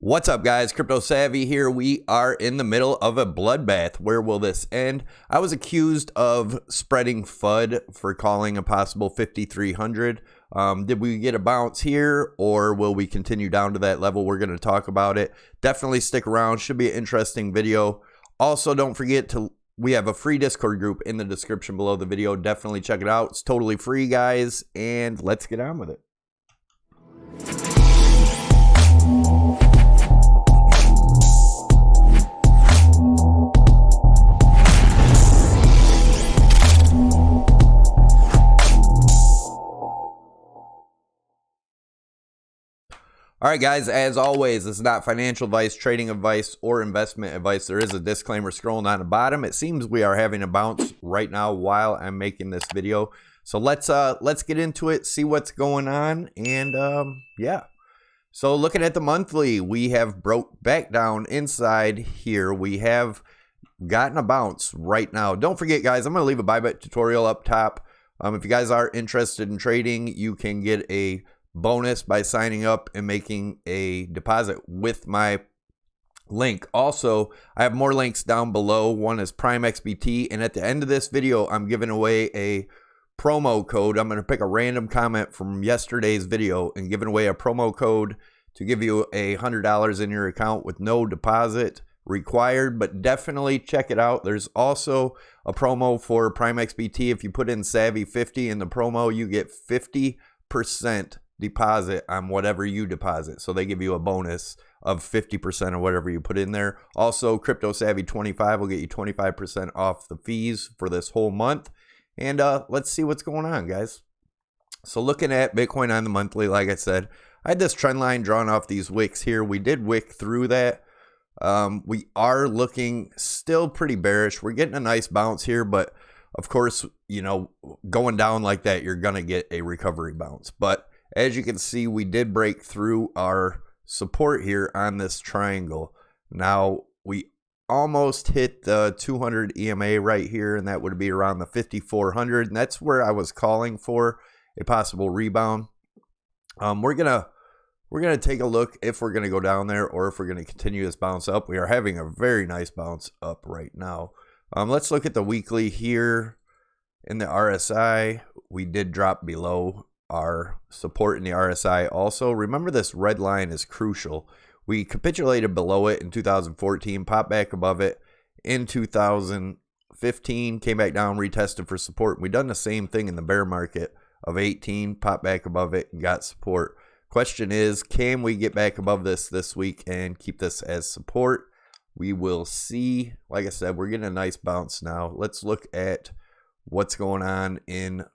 What's up, guys? CryptoSavy here. We are in the middle of a bloodbath. Where will this end? I was accused of spreading FUD for calling a possible 5,300. Did we get a bounce here, or will we continue down to that level? We're going to talk about it. Definitely stick around. Should be an interesting video. Also, don't forget we have a free Discord group in the description below the video. Definitely check it out. It's totally free, guys, and let's get on with it. All right, guys, as always, this is not financial advice, trading advice, or investment advice. There is a disclaimer scrolling on the bottom. It seems we are having a bounce right now while I'm making this video. So let's get into it, see what's going on, and yeah. So looking at the monthly, we have broke back down inside here. We have gotten a bounce right now. Don't forget, guys, I'm going to leave a Bybit tutorial up top. If you guys are interested in trading, you can get a bonus by signing up and making a deposit with my link. Also, I have more links down below. One is Prime XBT, and at the end of this video, I'm giving away a promo code. I'm going to pick a random comment from yesterday's video and giving away a promo code to give you $100 in your account with no deposit required, but definitely check it out. There's also a promo for Prime XBT. If you put in Savy 50 in the promo, you get 50% deposit on whatever you deposit. So they give you a bonus of 50% of whatever you put in there. Also, CryptoSavy 25 will get you 25% off the fees for this whole month. And let's see what's going on, guys. So looking at Bitcoin on the monthly, like I said, I had this trend line drawn off these wicks here. We did wick through that. We are looking still pretty bearish. We're getting a nice bounce here, but of course, you know, going down like that, you're going to get a recovery bounce. But as you can see, we did break through our support here on this triangle. Now, we almost hit the 200 EMA right here, and that would be around the 5,400, and that's where I was calling for a possible rebound. We're gonna take a look if we're gonna go down there or if we're gonna continue this bounce up. We are having a very nice bounce up right now. Let's look at the weekly here. In the RSI, we did drop below our support in the RSI. Also, remember, this red line is crucial. We capitulated below it in 2014, popped back above it in 2015, came back down, retested for support. We've done the same thing in the bear market of 18, popped back above it and got support. Question is, can we get back above this week and keep this as support? We will see. Like I said, we're getting a nice bounce now. Let's look at what's going on in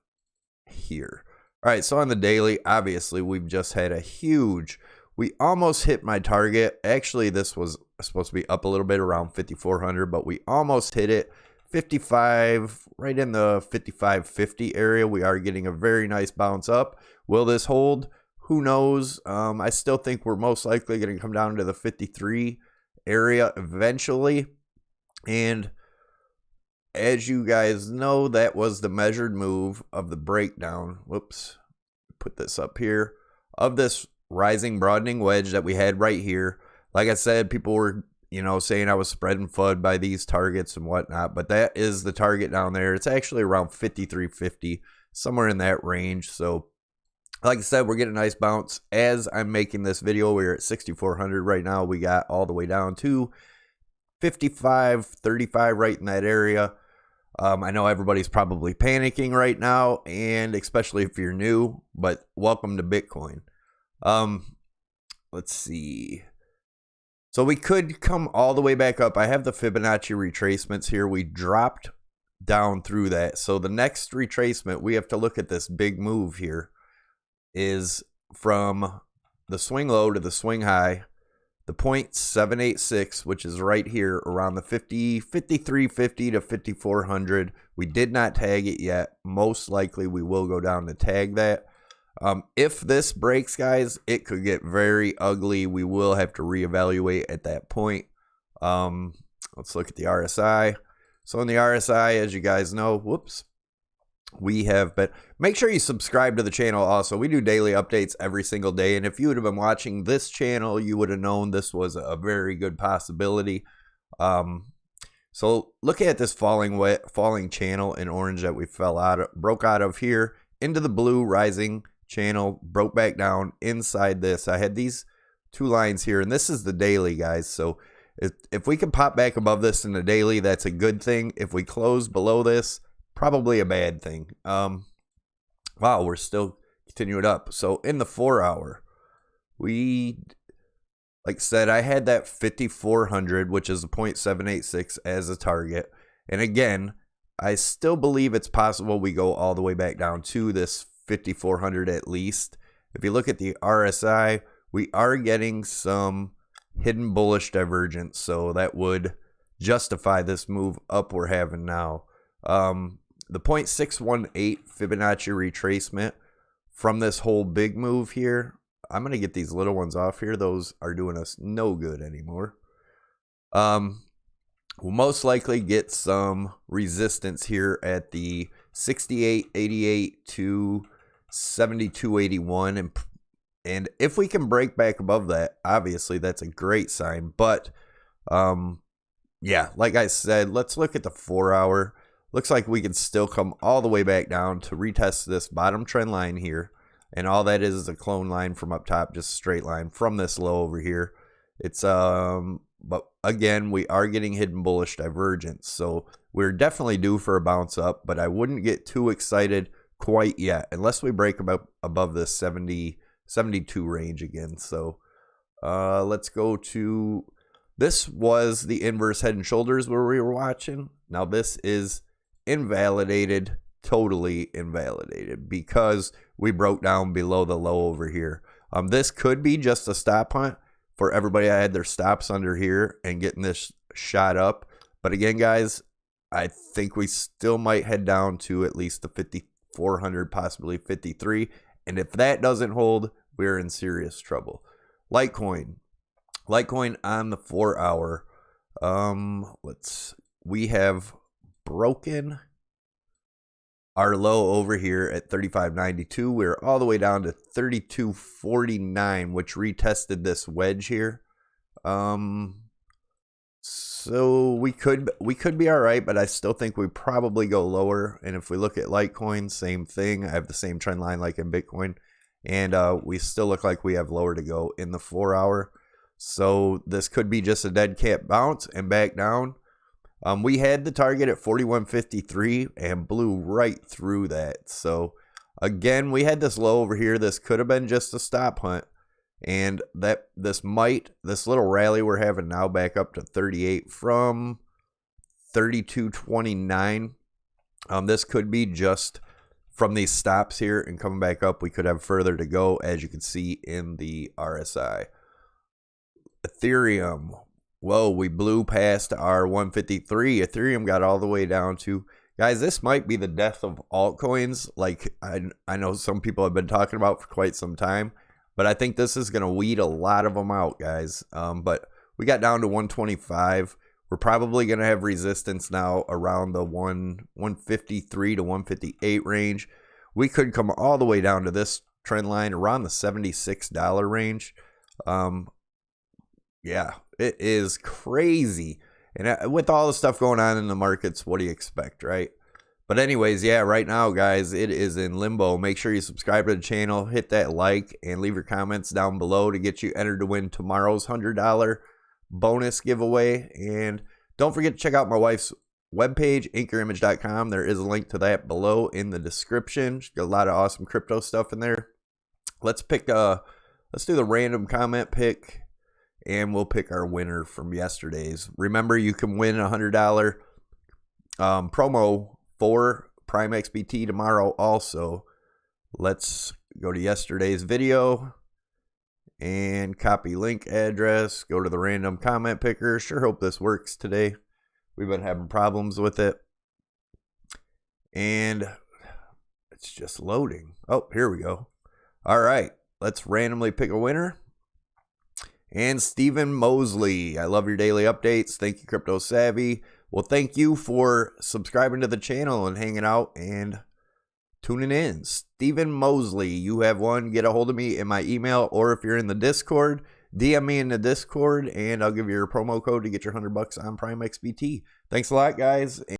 here. All right, so on the daily, obviously, we've just had a huge, we almost hit my target. Actually, this was supposed to be up a little bit around 5,400, but we almost hit it. 55, right in the 55.50 area. We are getting a very nice bounce up. Will this hold? Who knows? I still think we're most likely going to come down to the 53 area eventually. And as you guys know, that was the measured move of the breakdown. Whoops. Put this up here. Of this rising broadening wedge that we had right here. Like I said, people were, saying I was spreading FUD by these targets and whatnot. But that is the target down there. It's actually around 53.50, somewhere in that range. So, like I said, we're getting a nice bounce. As I'm making this video, we're at 6,400 right now. We got all the way down to 55.35 right in that area. I know everybody's probably panicking right now, and especially if you're new, but welcome to Bitcoin. Let's see. So we could come all the way back up. I have the Fibonacci retracements here. We dropped down through that. So the next retracement, we have to look at this big move here, is from the swing low to the swing high. The 0.786, which is right here around the 5350 to 5400. We did not tag it yet. Most likely we will go down to tag that. If this breaks, guys, it could get very ugly. We will have to reevaluate at that point. Let's look at the RSI. So in the RSI, as you guys know, we have been. Make sure you subscribe to the channel also. We do daily updates every single day, and if you would have been watching this channel, you would have known this was a very good possibility. So look at this falling channel in orange that we broke out of here into the blue rising channel, broke back down inside this. I had these two lines here, and this is the daily, guys. So if we can pop back above this in the daily, that's a good thing. If we close below this, probably a bad thing. Wow, we're still continuing up. So in the 4 hour, like I said, I had that 5400, which is a 0.786 as a target. And again, I still believe it's possible we go all the way back down to this 5400 at least. If you look at the RSI, we are getting some hidden bullish divergence, so that would justify this move up we're having now. The 0.618 Fibonacci retracement from this whole big move here, I'm going to get these little ones off here. Those are doing us no good anymore. We'll most likely get some resistance here at the 68.88 to 72.81, and if we can break back above that, obviously that's a great sign. But yeah, like I said, let's look at the 4 hour. Looks like we can still come all the way back down to retest this bottom trend line here. And all that is a clone line from up top, just a straight line from this low over here. It's but again, we are getting hidden bullish divergence. So we're definitely due for a bounce up, but I wouldn't get too excited quite yet unless we break above this 72 range again. So let's go to, this was the inverse head and shoulders where we were watching. Now this is invalidated, totally invalidated, because we broke down below the low over here. This could be just a stop hunt for everybody that had their stops under here and getting this shot up. But again, guys, I think we still might head down to at least the 5400, possibly 53. And if that doesn't hold, we're in serious trouble. Litecoin on the 4 hour. We have broken our low over here at 35.92. We're all the way down to 32.49, which retested this wedge here. So we could be all right, but I still think we probably go lower. And if we look at Litecoin, same thing. I have the same trend line like in Bitcoin, and we still look like we have lower to go in the 4 hour. So this could be just a dead cat bounce and back down. We had the target at 41.53 and blew right through that. So again, we had this low over here. This could have been just a stop hunt, and that this little rally we're having now back up to 38 from 32.29. This could be just from these stops here and coming back up. We could have further to go, as you can see in the RSI. Ethereum. Whoa, we blew past our 153. Ethereum got all the way down to, guys, this might be the death of altcoins. Like I know some people have been talking about for quite some time, but I think this is going to weed a lot of them out, guys. But we got down to 125. We're probably going to have resistance now around the 153 to 158 range. We could come all the way down to this trend line around the $76 range. Yeah, it is crazy. And with all the stuff going on in the markets, what do you expect, right? But anyways, yeah, right now, guys, it is in limbo. Make sure you subscribe to the channel, hit that like, and leave your comments down below to get you entered to win tomorrow's $100 bonus giveaway. And don't forget to check out my wife's webpage, anchorimage.com. There is a link to that below in the description. She's got a lot of awesome crypto stuff in there. Let's do the random comment pick, and we'll pick our winner from yesterday's. Remember, you can win a $100 promo for Prime XBT tomorrow also. Let's go to yesterday's video and copy link address. Go to the random comment picker. Sure hope this works today. We've been having problems with it. And it's just loading. Oh, here we go. All right. Let's randomly pick a winner. And Stephen Mosley, I love your daily updates. Thank you, CryptoSavy. Well, thank you for subscribing to the channel and hanging out. And tuning in. Stephen Mosley, you have one. Get a hold of me in my email, or if you're in the Discord, DM me in the Discord, and I'll give you your promo code to get your $100 on Prime XBT. Thanks a lot, guys.